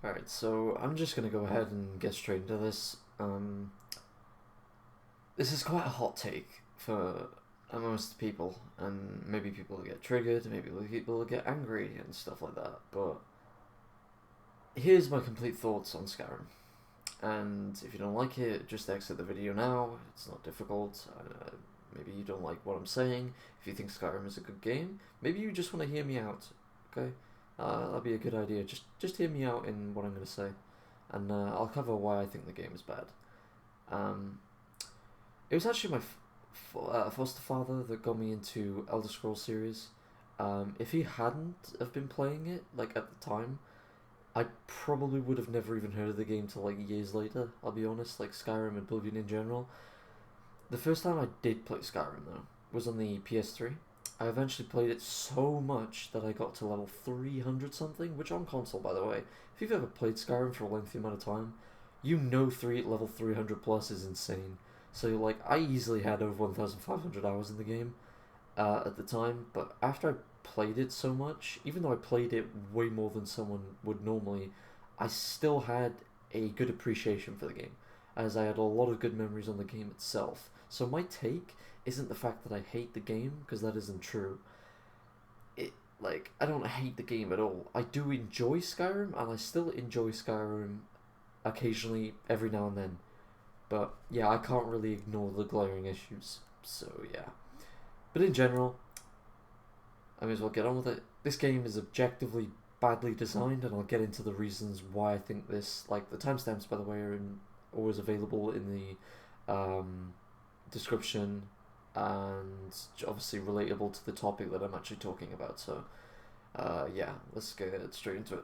Alright, so I'm just gonna go ahead and get straight into this. This is quite a hot take for most people, and maybe people will get triggered, maybe people will get angry and stuff like that, but here's my complete thoughts on Skyrim. And if you don't like it, just exit the video now, it's not difficult. Maybe you don't like what I'm saying. If you think Skyrim is a good game, maybe you just want to hear me out, okay? That'd be a good idea. Just hear me out in what I'm going to say, and I'll cover why I think the game is bad. Um, it was actually my foster father that got me into Elder Scrolls series. If he hadn't have been playing it like at the time, I probably would have never even heard of the game till like years later. I'll be honest, like Skyrim and Oblivion in general. The first time I did play Skyrim though was on the PS3. I eventually played it so much that I got to level 300 something, which on console, by the way, if you've ever played Skyrim for a lengthy amount of time, you know level 300 plus is insane. So like, I easily had over 1,500 hours in the game at the time, but after I played it so much, even though I played it way more than someone would normally, I still had a good appreciation for the game, as I had a lot of good memories on the game itself. So my take isn't the fact that I hate the game, because that isn't true. I don't hate the game at all. I do enjoy Skyrim, and I still enjoy Skyrim occasionally, every now and then. But yeah, I can't really ignore the glaring issues. So yeah. But in general, I may as well get on with it. This game is objectively badly designed, and I'll get into the reasons why I think this. Like, the timestamps, by the way, are always available in the description, and obviously relatable to the topic that I'm actually talking about. So yeah, let's get straight into it.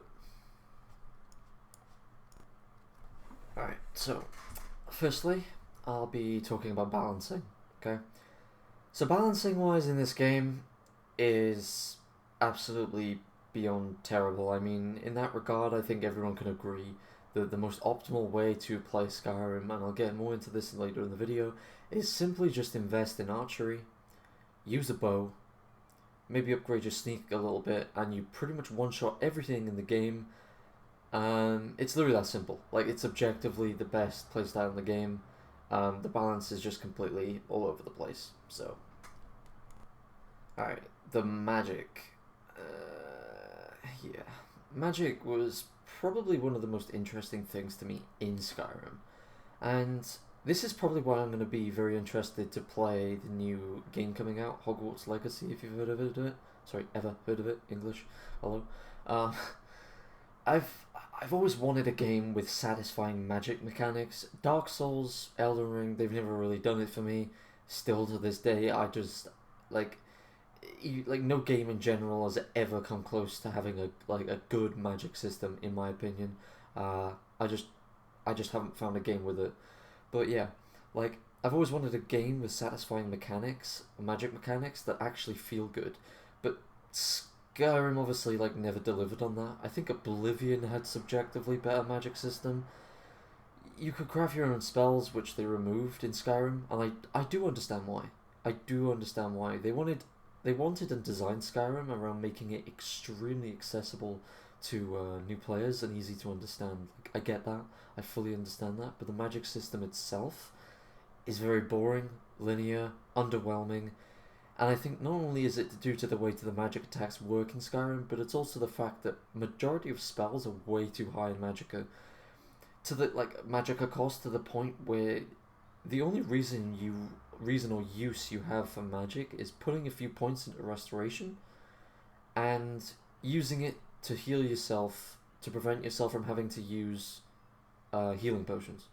Alright, so firstly, I'll be talking about balancing, okay? So balancing wise in this game is absolutely beyond terrible. I mean, in that regard, I think everyone can agree that the most optimal way to play Skyrim, and I'll get more into this later in the video, is simply just invest in archery, use a bow, maybe upgrade your sneak a little bit, and you pretty much one-shot everything in the game. It's literally that simple. Like, it's objectively the best playstyle in the game. The balance is just completely all over the place. So, alright, the magic. Yeah. Magic was probably one of the most interesting things to me in Skyrim. And this is probably why I'm going to be very interested to play the new game coming out, Hogwarts Legacy, if you've heard of it. Sorry, ever heard of it? English. Hello. I've always wanted a game with satisfying magic mechanics. Dark Souls, Elden Ring, they've never really done it for me. Still to this day, I just like no game in general has ever come close to having a good magic system, in my opinion. I just haven't found a game with it. But yeah, like, I've always wanted a game with satisfying mechanics, magic mechanics that actually feel good. But Skyrim obviously like never delivered on that. I think Oblivion had subjectively better magic system. You could craft your own spells, which they removed in Skyrim, and I do understand why. I do understand why. They wanted and designed Skyrim around making it extremely accessible to new players and easy to understand. Like, I get that. I fully understand that. But the magic system itself is very boring, linear, underwhelming. And I think not only is it due to the way the magic attacks work in Skyrim, but it's also the fact that majority of spells are way too high in Magicka. To the Magicka cost, to the point where the only reason or use you have for magic is putting a few points into restoration and using it to heal yourself, to prevent yourself from having to use healing potions.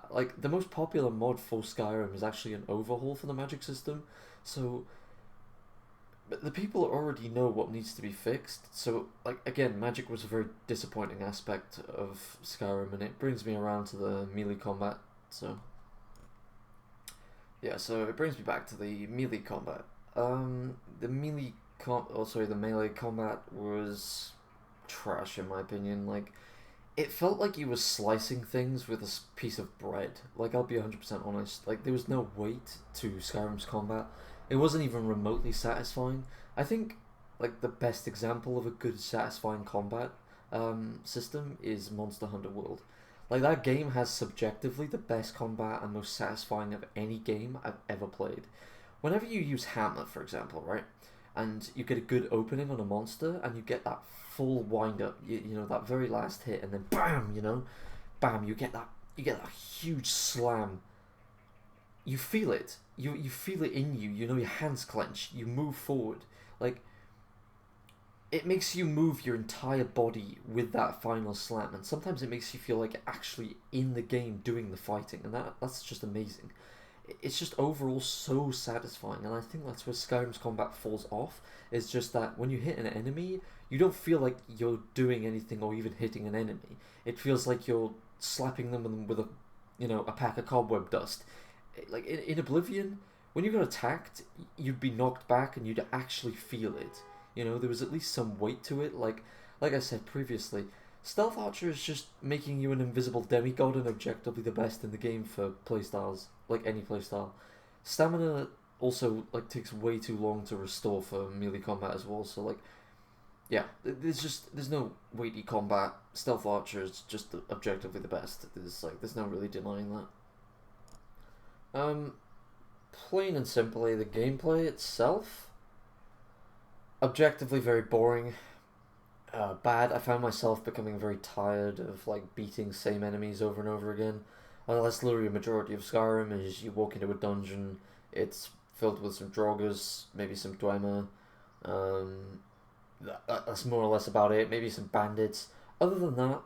Like, the most popular mod for Skyrim is actually an overhaul for the magic system, so but the people already know what needs to be fixed. So, like, again, magic was a very disappointing aspect of Skyrim, and it brings me around to the melee combat. So yeah, so it brings me back to the melee combat. The melee combat was trash in my opinion. Like, it felt like you were slicing things with a piece of bread. Like, I'll be 100% honest. Like, there was no weight to Skyrim's combat. It wasn't even remotely satisfying. I think, like, the best example of a good satisfying combat system is Monster Hunter World. Like that game has subjectively the best combat and most satisfying of any game I've ever played. Whenever you use hammer, for example, right, and you get a good opening on a monster, and you get that full wind up, you know, that very last hit, and then bam, you know, bam, you get that huge slam. You feel it. You feel it in you. You know your hands clench. You move forward. Like it makes you move your entire body with that final slam, and sometimes it makes you feel like you're actually in the game doing the fighting, and that's just amazing. It's just overall so satisfying, and I think that's where Skyrim's combat falls off. Is just that when you hit an enemy, you don't feel like you're doing anything or even hitting an enemy. It feels like you're slapping them with a, you know, a pack of cobweb dust. Like in Oblivion, when you got attacked, you'd be knocked back and you'd actually feel it. You know, there was at least some weight to it. Like I said previously, Stealth Archer is just making you an invisible demigod and objectively the best in the game for playstyles, like any playstyle. Stamina also like takes way too long to restore for melee combat as well. So like, yeah, there's no weighty combat. Stealth Archer is just objectively the best. There's no really denying that. Plain and simply, the gameplay itself, objectively very boring. Bad. I found myself becoming very tired of like beating same enemies over and over again. That's literally a majority of Skyrim. Is you walk into a dungeon, it's filled with some Draugrs, maybe some Dwemer. That's more or less about it. Maybe some bandits. Other than that,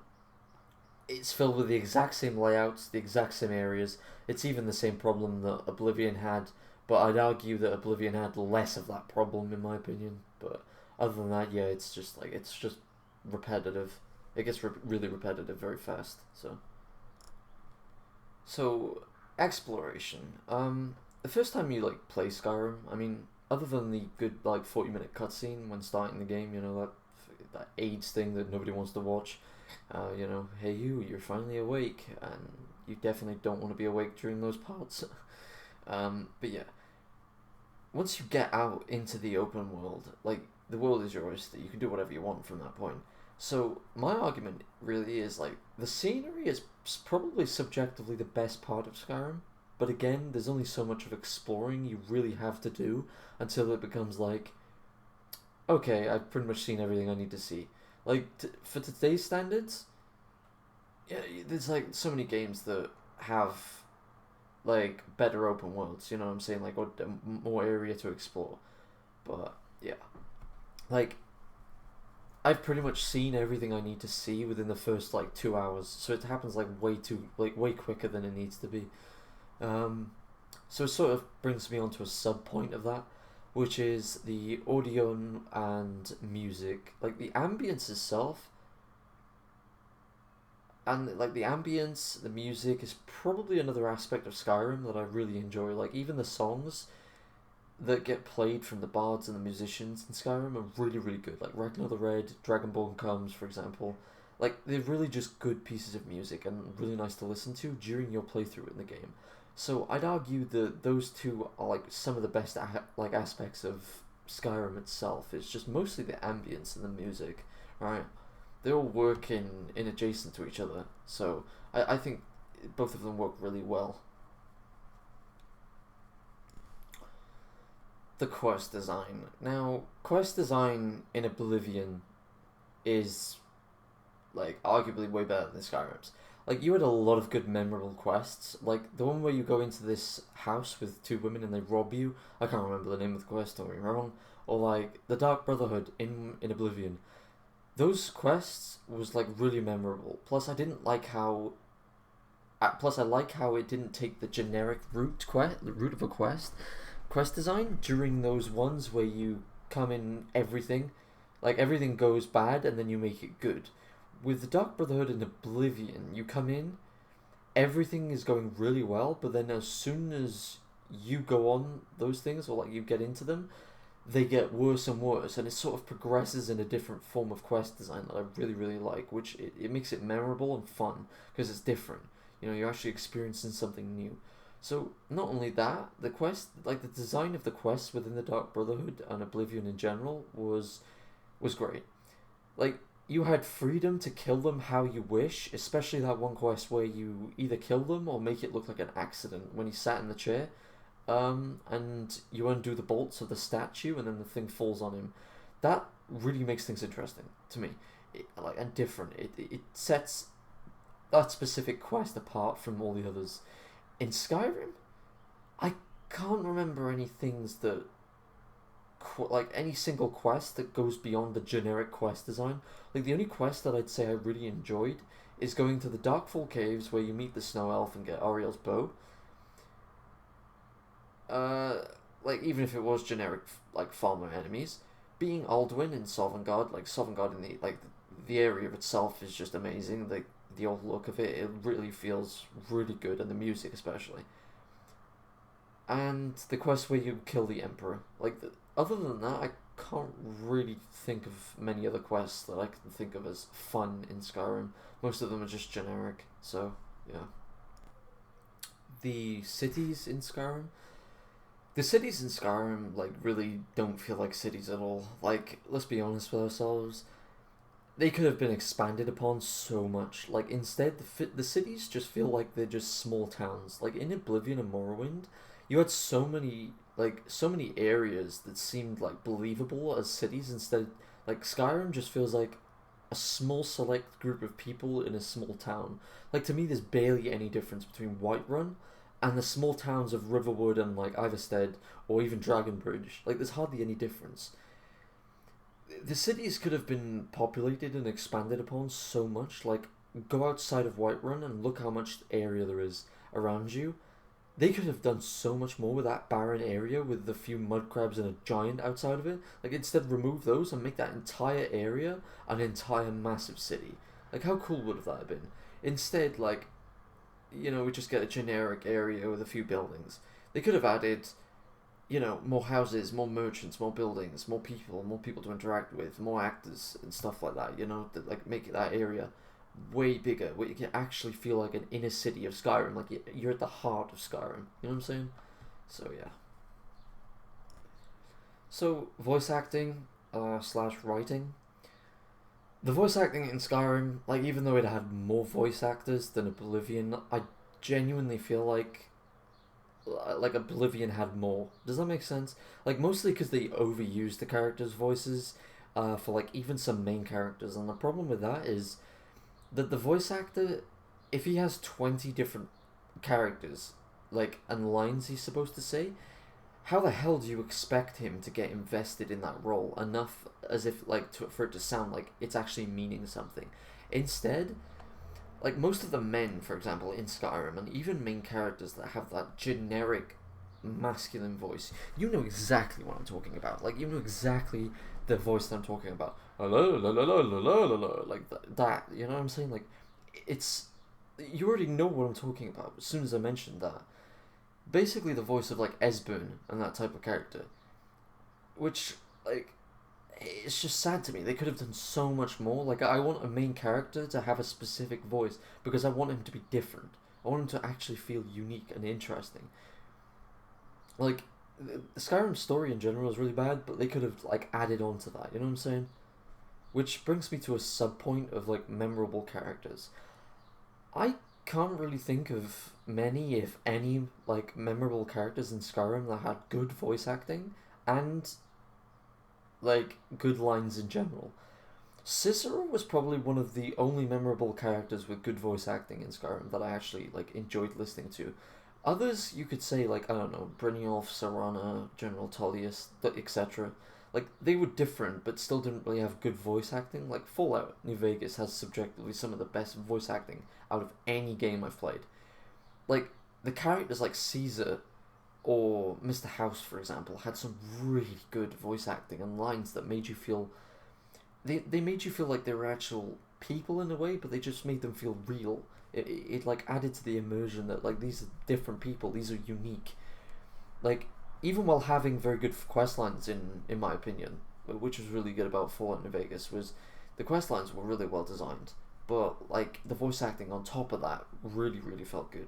it's filled with the exact same layouts, the exact same areas. It's even the same problem that Oblivion had, but I'd argue that Oblivion had less of that problem in my opinion. But other than that, yeah, it's just repetitive. It gets really repetitive very fast. So exploration. The first time you like play Skyrim, I mean, other than the good like 40-minute cutscene when starting the game, you know, that AIDS thing that nobody wants to watch. You know, hey you're finally awake, and you definitely don't want to be awake during those parts. But yeah, once you get out into the open world, like the world is your oyster. You can do whatever you want from that point. So my argument really is like the scenery is probably subjectively the best part of Skyrim. But again, there's only so much of exploring you really have to do until it becomes like, okay, I've pretty much seen everything I need to see. Like, for today's standards, yeah, there's like so many games that have like better open worlds, you know what I'm saying? Like, or more area to explore. But yeah, like I've pretty much seen everything I need to see within the first like 2 hours, so it happens like way quicker than it needs to be. So it sort of brings me onto a sub point of that, which is the audio and music. Like the ambience itself, and like the ambience, the music is probably another aspect of Skyrim that I really enjoy. Like even the songs that get played from the bards and the musicians in Skyrim are really, really good. Like Ragnar the Red, Dragonborn Comes, for example. Like they're really just good pieces of music and really nice to listen to during your playthrough in the game. So I'd argue that those two are like some of the best like aspects of Skyrim itself. It's just mostly the ambience and the music, right? They all work in adjacent to each other, so I think both of them work really well. The quest design. Now, quest design in Oblivion is like arguably way better than Skyrim's. Like you had a lot of good memorable quests. Like the one where you go into this house with two women and they rob you. I can't remember the name of the quest, don't get me wrong. Or like the Dark Brotherhood in Oblivion. Those quests was like really memorable. Plus I didn't like how plus I like how it didn't take the generic route of a quest design during those ones where you come in everything, like everything goes bad and then you make it good. With the Dark Brotherhood and Oblivion, you come in, everything is going really well, but then as soon as you go on those things or like you get into them, they get worse and worse, and it sort of progresses in a different form of quest design that I really, really like, which it makes it memorable and fun because it's different. You know, you're actually experiencing something new. So not only that, the quest, like the design of the quests within the Dark Brotherhood and Oblivion in general was great. Like you had freedom to kill them how you wish, especially that one quest where you either kill them or make it look like an accident when he sat in the chair. And you undo the bolts of the statue, and then the thing falls on him. That really makes things interesting to me, and different. It sets that specific quest apart from all the others. In Skyrim, I can't remember any things that like any single quest that goes beyond the generic quest design. Like the only quest that I'd say I really enjoyed is going to the Darkfall Caves where you meet the Snow Elf and get Ariel's bow. Like even if it was generic like farmer enemies, being Alduin in Sovngarde, like Sovngarde in the area of itself is just amazing. Like the old look of it, it really feels really good, and the music especially. And the quest where you kill the Emperor. Other than that, I can't really think of many other quests that I can think of as fun in Skyrim. Most of them are just generic. So yeah. The cities in Skyrim. The cities in Skyrim really don't feel like cities at all. Like, let's be honest with ourselves. They could have been expanded upon so much. Like instead, the cities just feel like they're just small towns. Like in Oblivion and Morrowind, you had so many areas that seemed like believable as cities. Instead, like Skyrim just feels like a small select group of people in a small town. Like to me, there's barely any difference between Whiterun and the small towns of Riverwood and like Iverstead or even Dragonbridge. Like there's hardly any difference. The cities could have been populated and expanded upon so much. Like go outside of Whiterun and look how much area there is around you. They could have done so much more with that barren area with the few mud crabs and a giant outside of it. Like instead remove those and make that entire area an entire massive city. Like how cool would have that been? Instead, we just get a generic area with a few buildings. They could have added, more houses, more merchants, more buildings, more people to interact with, more actors and stuff like that, that make that area way bigger, where you can actually feel like an inner city of Skyrim, like you're at the heart of Skyrim. You know what I'm saying? So yeah. So voice acting slash writing. The voice acting in Skyrim, even though it had more voice actors than Oblivion, I genuinely feel like Oblivion had more. Does that make sense? Mostly because they overused the characters' voices for even some main characters, and the problem with that is that the voice actor, if he has 20 different characters, and lines he's supposed to say, how the hell do you expect him to get invested in that role enough as if, for it to sound like it's actually meaning something? Instead, most of the men, for example, in Skyrim, and even main characters that have that generic masculine voice, you know exactly what I'm talking about. You know exactly the voice that I'm talking about. That, you know what I'm saying? It's... You already know what I'm talking about as soon as I mentioned that. Basically the voice of, Esbern and that type of character. Which, it's just sad to me. They could have done so much more. I want a main character to have a specific voice because I want him to be different. I want him to actually feel unique and interesting. The Skyrim story in general is really bad, but they could have, added on to that. You know what I'm saying? Which brings me to a sub-point of, memorable characters. I can't really think of many, if any, memorable characters in Skyrim that had good voice acting and, good lines in general. Cicero was probably one of the only memorable characters with good voice acting in Skyrim that I actually, enjoyed listening to. Others, you could say, I don't know, Brynjolf, Serana, General Tullius, etc. They were different, but still didn't really have good voice acting. Fallout New Vegas has subjectively some of the best voice acting out of any game I've played. The characters like Caesar or Mr. House, for example, had some really good voice acting and lines that made you feel... They made you feel like they were actual people in a way, but they just made them feel real. It added to the immersion that, these are different people, these are unique. Even while having very good quest lines, in my opinion, which was really good about Fallout New Vegas, was the quest lines were really well designed, but the voice acting on top of that really, really felt good.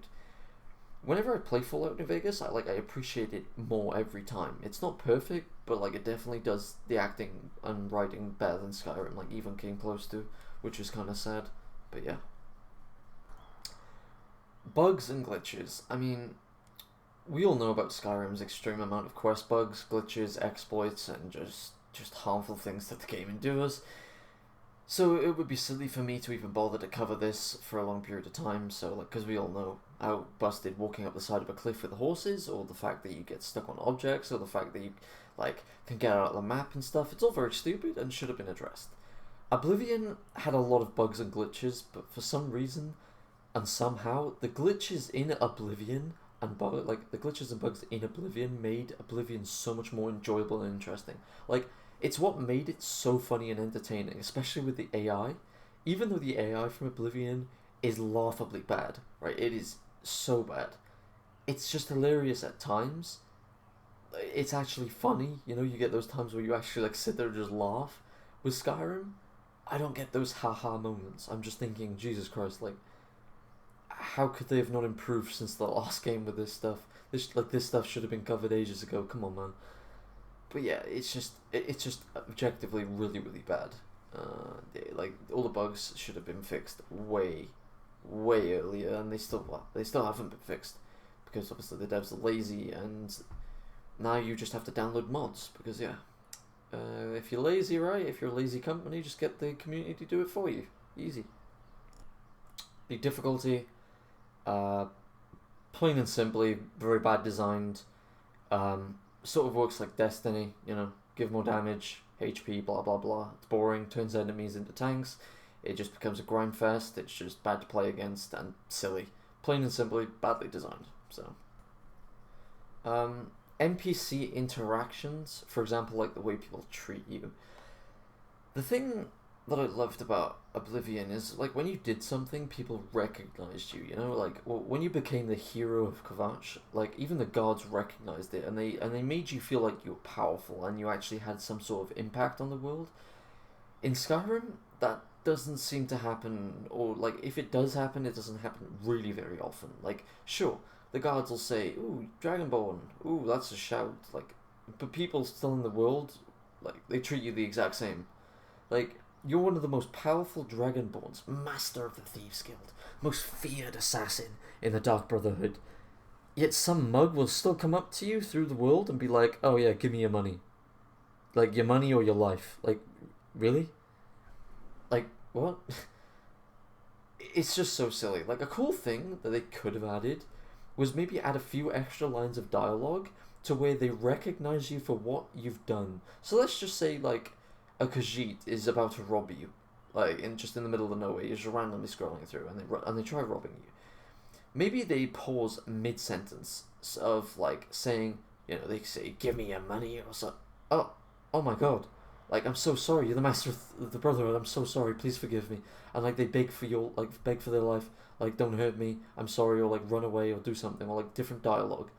Whenever I play Fallout New Vegas, I appreciate it more every time. It's not perfect, but like it definitely does the acting and writing better than Skyrim, like even came close to, which is kind of sad. But yeah, bugs and glitches. I mean, we all know about Skyrim's extreme amount of quest bugs, glitches, exploits, and just harmful things that the game endures. So it would be silly for me to even bother to cover this for a long period of time. So like, because we all know how busted walking up the side of a cliff with horses, or the fact that you get stuck on objects, or the fact that you like can get out of the map and stuff. It's all very stupid and should have been addressed. Oblivion had a lot of bugs and glitches, but for some reason and somehow the glitches in Oblivion like the glitches and bugs in Oblivion made Oblivion so much more enjoyable and interesting. Like it's what made it so funny and entertaining, especially with the AI. Even though the AI from Oblivion is laughably bad, right? It is so bad. It's just hilarious at times. It's actually funny, you know. You get those times where you actually like sit there and just laugh. With Skyrim, I don't get those haha moments. I'm just thinking, Jesus Christ, like how could they have not improved since the last game with this stuff? This stuff should have been covered ages ago. Come on, man. But yeah, it's just objectively really bad. Like all the bugs should have been fixed way earlier, and they still haven't been fixed because obviously the devs are lazy, and now you just have to download mods because yeah. If you're lazy, right? If you're a lazy company, just get the community to do it for you. Easy. The difficulty, plain and simply, very bad designed. Sort of works like Destiny, you know, give more damage, HP, blah blah blah. It's boring, turns enemies into tanks. It just becomes a grind fest. It's just bad to play against and silly. Plain and simply, badly designed. So, NPC interactions, for example, like the way people treat you. The thing that I loved about Oblivion is like when you did something, people recognized you. You know, like when you became the hero of Kvatch, like even the guards recognized it, and they made you feel like you were powerful and you actually had some sort of impact on the world. In Skyrim, that doesn't seem to happen, or like if it does happen, it doesn't happen really very often. Like sure, the guards will say, "Ooh, Dragonborn, ooh, that's a shout." Like, but people still in the world, like they treat you the exact same. Like you're one of the most powerful Dragonborns, master of the Thieves Guild, most feared assassin in the Dark Brotherhood. Yet some mug will still come up to you through the world and be like, "Oh yeah, give me your money, like your money or your life." Like, really? Like what? It's just so silly. Like a cool thing that they could have added was maybe add a few extra lines of dialogue to where they recognize you for what you've done. So let's just say like a Khajiit is about to rob you, like just in the middle of nowhere. You're just randomly scrolling through, and they try robbing you. Maybe they pause mid sentence of like saying, you know, they say, "Give me your money," or so. Oh, oh my God, like I'm so sorry. You're the master of the Brotherhood. I'm so sorry. Please forgive me. And like they beg for beg for their life. Like don't hurt me. I'm sorry, or like run away, or do something, or like different dialogue.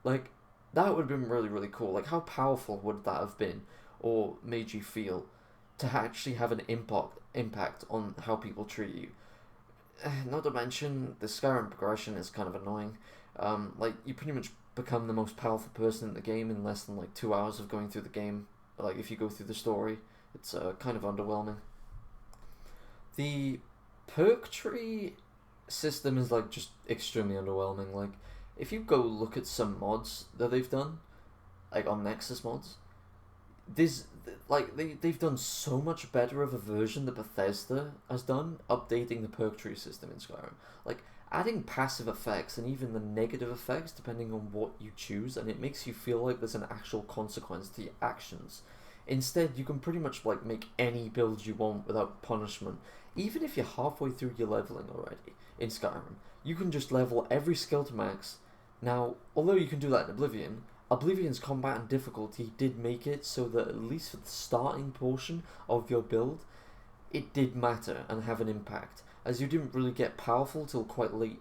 Like that would have been really cool. Like how powerful would that have been, or made you feel, to actually have an impact on how people treat you. Not to mention the Skyrim progression is kind of annoying. Like you pretty much become the most powerful person in the game in less than like 2 hours of going through the game. Like if you go through the story, it's kind of underwhelming. The Perk Tree system is like just extremely underwhelming. Like if you go look at some mods that they've done, like on Nexus mods, this like they've done so much better of a version that Bethesda has done, updating the Perk Tree system in Skyrim. Like adding passive effects and even the negative effects depending on what you choose, and it makes you feel like there's an actual consequence to your actions. Instead, you can pretty much like make any build you want without punishment. Even if you're halfway through your leveling already in Skyrim, you can just level every skill to max. Now, although you can do that in Oblivion, Oblivion's combat and difficulty did make it so that at least for the starting portion of your build, it did matter and have an impact, as you didn't really get powerful till quite late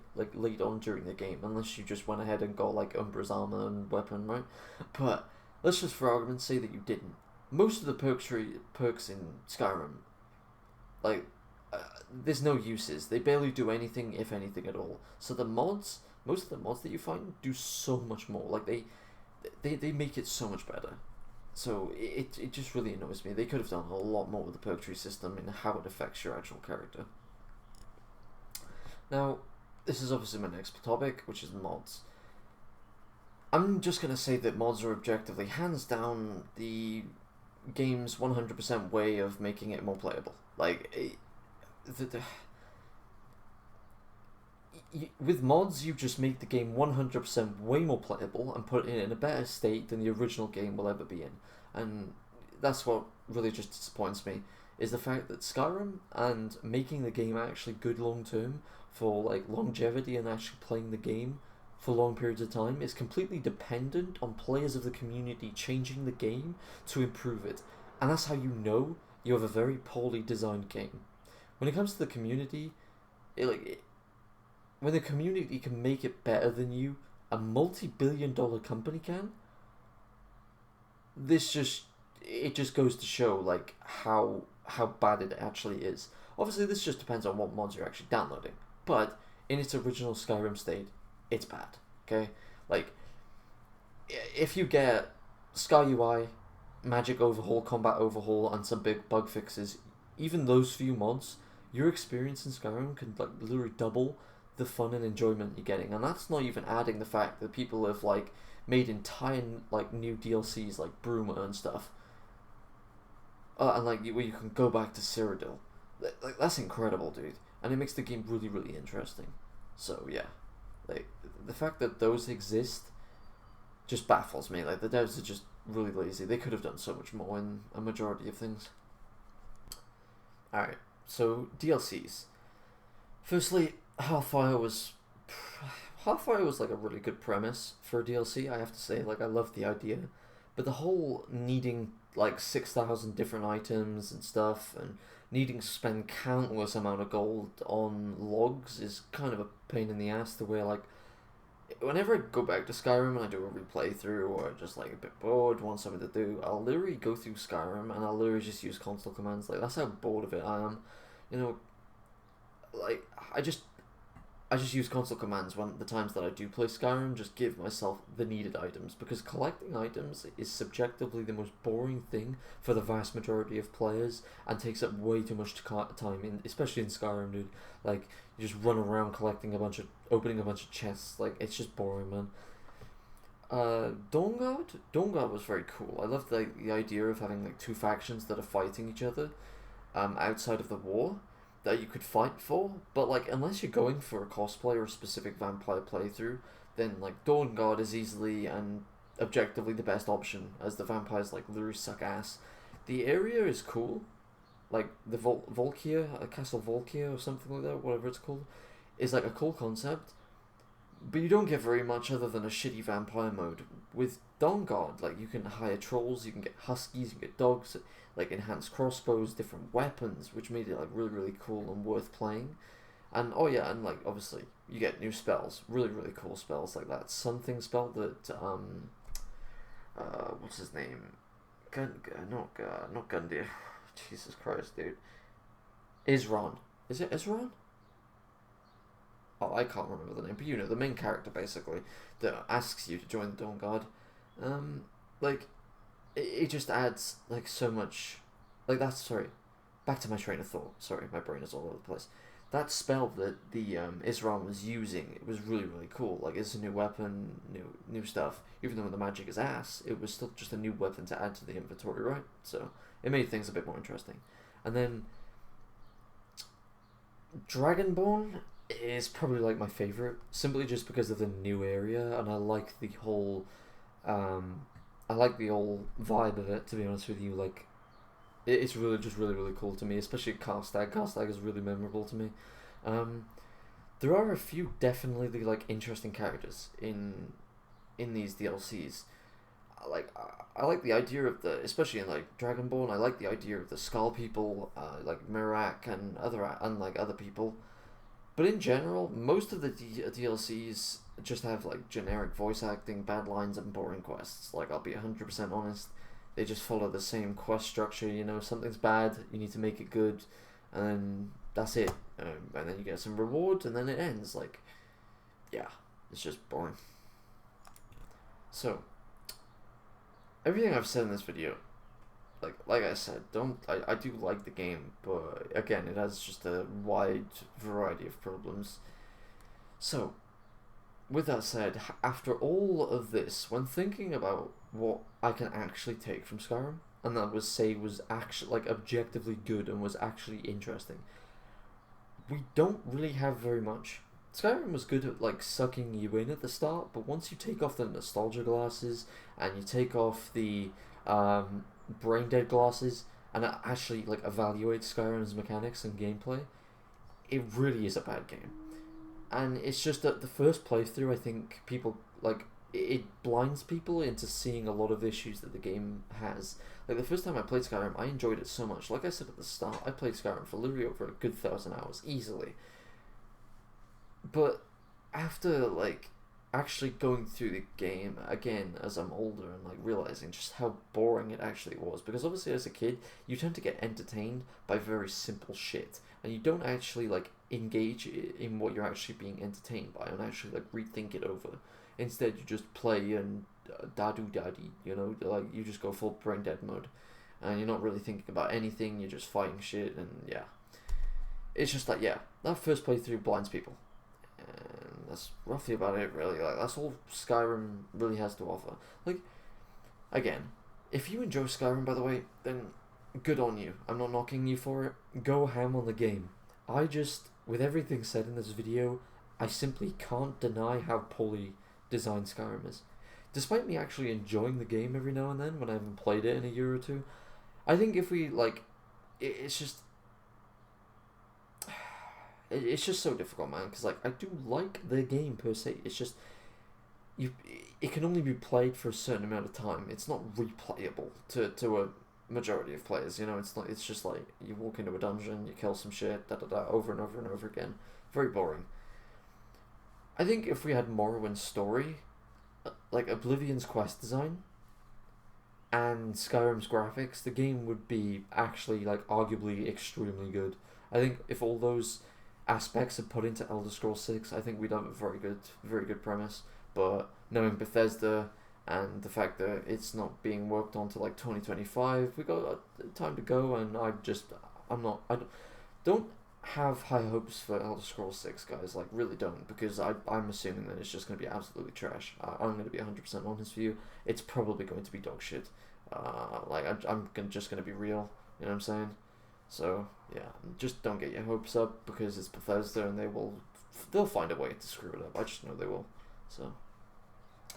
on during the game, unless you just went ahead and got like Umbra's armor and weapon, right? But let's just for argument's sake that you didn't. Most of the perks in Skyrim, like, there's no uses. They barely do anything, if anything at all. So the mods, most of the mods that you find do so much more. Like they make it so much better. So it just really annoys me. They could have done a lot more with the Perk Tree system and how it affects your actual character. Now, this is obviously my next topic, which is mods. I'm just going to say that mods are objectively, hands down, the game's 100% way of making it more playable. Like, with mods, you just make the game 100% way more playable and put it in a better state than the original game will ever be in. And that's what really just disappoints me, is the fact that Skyrim and making the game actually good long term for like longevity and actually playing the game for long periods of time is completely dependent on players of the community changing the game to improve it. And that's how you know you have a very poorly designed game. When it comes to the community, when the community can make it better than you, a multi-billion-dollar company can. It just goes to show like how bad it actually is. Obviously, this just depends on what mods you're actually downloading, but in its original Skyrim state, it's bad. Okay, like if you get Sky UI, magic overhaul, combat overhaul, and some big bug fixes, even those few mods, your experience in Skyrim can like literally double the fun and enjoyment you're getting. And that's not even adding the fact that people have like made entire like new DLCs like Bruma and stuff, and like where you can go back to Cyrodiil. Like that's incredible, dude, and it makes the game really really interesting. So yeah, like the fact that those exist just baffles me. Like the devs are just really lazy. They could have done so much more in a majority of things. Alright, so DLCs. Firstly, Halfire was like a really good premise for a DLC, I have to say. Like I love the idea, but the whole needing like 6,000 different items and stuff and needing to spend countless amount of gold on logs is kind of a pain in the ass, to where like whenever I go back to Skyrim and I do a replay through, or just like a bit bored, want something to do, I'll literally go through Skyrim and I'll literally just use console commands. Like that's how bored of it I am. You know, like I just use console commands when the times that I do play Skyrim, just give myself the needed items, because collecting items is subjectively the most boring thing for the vast majority of players and takes up way too much time, in especially in Skyrim, dude. Like you just run around collecting opening a bunch of chests. Like it's just boring, man. Dawnguard was very cool. I loved the idea of having like two factions that are fighting each other outside of the war that you could fight for, but like unless you're going for a cosplay or a specific vampire playthrough, then like Dawnguard is easily and objectively the best option, as the vampires like literally suck ass. The area is cool, like the Volkia, Castle Volkia or something like that, whatever it's called, is like a cool concept, but you don't get very much other than a shitty vampire mode. With Dawnguard, like you can hire trolls, you can get huskies, you can get dogs, like enhanced crossbows, different weapons, which made it like really really cool and worth playing. And oh yeah, and like obviously you get new spells, really really cool spells, like that something spell that what's his name? Not Gundyr. Jesus Christ, dude. Isron. Is it Isron? Oh, I can't remember the name, but you know, the main character basically that asks you to join the Dawnguard. Like it just adds like so much. Like that's sorry. Back to my train of thought. Sorry, my brain is all over the place. That spell that the Isran was using, it was really really cool. Like it's a new weapon, new stuff. Even though the magic is ass, it was still just a new weapon to add to the inventory, right? So it made things a bit more interesting. And then Dragonborn is probably like my favorite, simply just because of the new area, and I like the whole vibe of it, to be honest with you. Like it's really just really really cool to me, especially Karstag. Karstag is really memorable to me. There are a few definitely like interesting characters in these DLCs. I like the idea of especially in like Dragonborn, I like the idea of the Skull people, like Mirak and other people. But in general, most of the DLCs just have like generic voice acting, bad lines, and boring quests. Like I'll be 100% honest, they just follow the same quest structure. You know, something's bad, you need to make it good, and then that's it. And then you get some reward, and then it ends. Like, yeah, it's just boring. So, everything I've said in this video, like I said, I do like the game, but again, it has just a wide variety of problems. So, with that said, after all of this, when thinking about what I can actually take from Skyrim, and that was actually like objectively good and was actually interesting, we don't really have very much. Skyrim was good at like sucking you in at the start, but once you take off the nostalgia glasses and you take off the brain dead glasses and actually like evaluate Skyrim's mechanics and gameplay, it really is a bad game. And it's just that the first playthrough, I think people like it blinds people into seeing a lot of issues that the game has. Like the first time I played Skyrim, I enjoyed it so much. Like I said at the start, I played Skyrim for literally over a good 1,000 hours easily. But after like actually going through the game again as I'm older and like realizing just how boring it actually was, because obviously as a kid you tend to get entertained by very simple shit and you don't actually like engage in what you're actually being entertained by and actually like rethink it over. Instead you just play and dadu daddy, you know, like you just go full brain dead mode and you're not really thinking about anything, you're just fighting shit. And yeah, it's just like, yeah, that first playthrough blinds people. And that's roughly about it, really. Like, that's all Skyrim really has to offer. Like, again, if you enjoy Skyrim, by the way, then good on you. I'm not knocking you for it. Go ham on the game. I just, with everything said in this video, I simply can't deny how poorly designed Skyrim is. Despite me actually enjoying the game every now and then when I haven't played it in a year or two, I think if we, like, it's just so difficult, man, because like I do like the game per se. It's just it can only be played for a certain amount of time. It's not replayable to a majority of players. You know, it's just like you walk into a dungeon, you kill some shit, over and over and over again. Very boring. I think if we had Morrowind's story, like Oblivion's quest design, and Skyrim's graphics, the game would be actually like arguably extremely good. I think if all those aspects are put into Elder Scrolls 6, I think we'd have a very good premise. But knowing Bethesda and the fact that it's not being worked on to like 2025, we got time to go, and I don't have high hopes for Elder Scrolls 6, guys. Like, really don't, because I'm assuming that it's just going to be absolutely trash. I'm going to be 100% honest with you. It's probably going to be dog shit. I'm just going to be real. You know what I'm saying? So yeah, just don't get your hopes up, because it's Bethesda and they'll find a way to screw it up. I just know they will. So,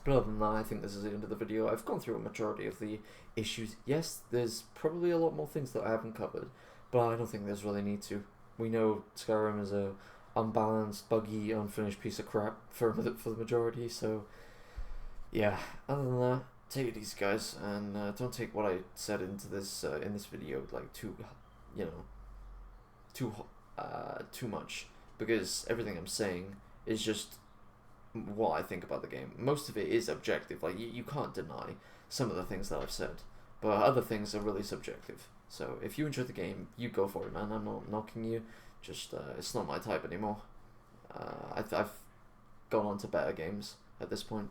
but other than that, I think this is the end of the video. I've gone through a majority of the issues. Yes, there's probably a lot more things that I haven't covered, but I don't think there's really need to. We know Skyrim is a unbalanced, buggy, unfinished piece of crap for the majority. So yeah, other than that, take it easy, guys, and don't take what I said into this in this video like too much, because everything I'm saying is just what I think about the game. Most of it is objective. Like you can't deny some of the things that I've said, but other things are really subjective. So if you enjoy the game, you go for it, man. I'm not knocking you. Just it's not my type anymore. I've gone on to better games at this point.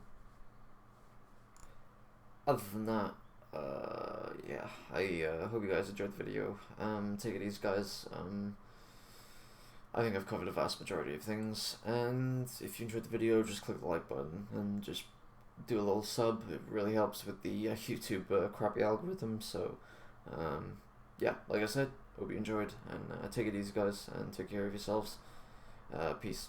Other than that, yeah, I hope you guys enjoyed the video. Take it easy, guys. I think I've covered a vast majority of things, and if you enjoyed the video, just click the like button and just do a little sub. It really helps with the YouTube crappy algorithm. So yeah, like I said, hope you enjoyed, and take it easy, guys, and take care of yourselves. Peace.